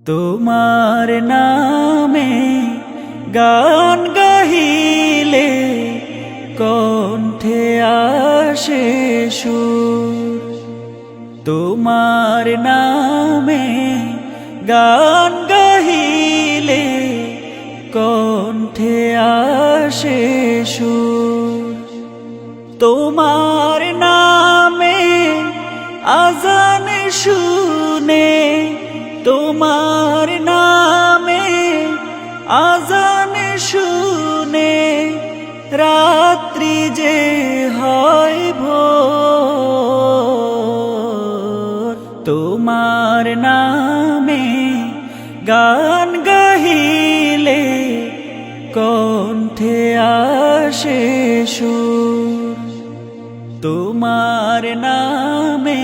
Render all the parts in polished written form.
তোমার নামে গান গাহিলে কণ্ঠে আসে সুর। তোমার নামে গান গাহিলে কণ্ঠে আসে সুর। তোমার নামে আজান শুনে, তোমার নামে আজান শুনে রাত্রি যে হয় ভোর। তোমার নামে গান গাহিলে কণ্ঠে আসে সুর। তোমার নামে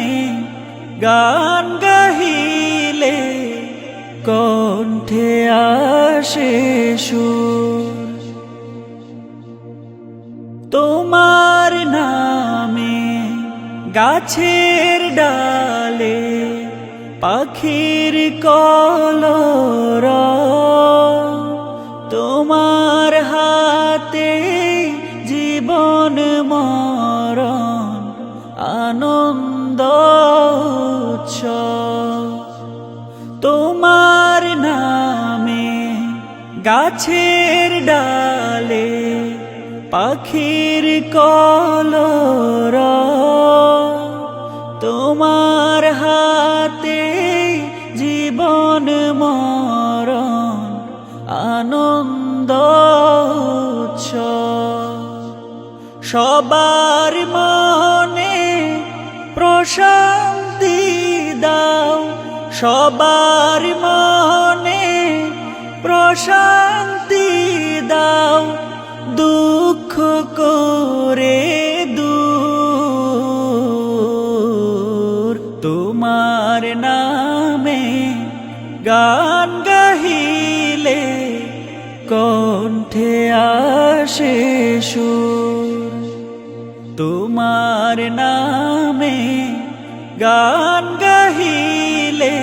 গান গাহিলে কণ্ঠে আসে সুর। তোমার নামে গাছের ডালে পাখির কলরব, তোমার হাতে জীবন মরণ আনন্দ উৎসব। তোমার নামে গাছের ডালে পাখির কলরব, তোমার হাতে জীবন মরণ আনন্দ উৎসব। সবার মনে প্রশান্তি দাও, সবার মনে প্রশান্তি দাও, দুঃখ করে দূর। তোমার নামে গান গাহিলে কণ্ঠে আসে সুর। তোমার নামে গান গাহিলে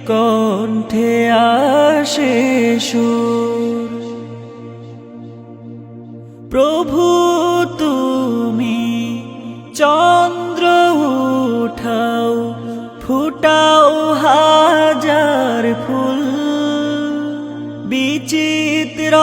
কণ্ঠে আসে সুর। প্রভু তুমি চন্দ্র উঠাও, ফুটাও হাজার ফুল, বিচিত্র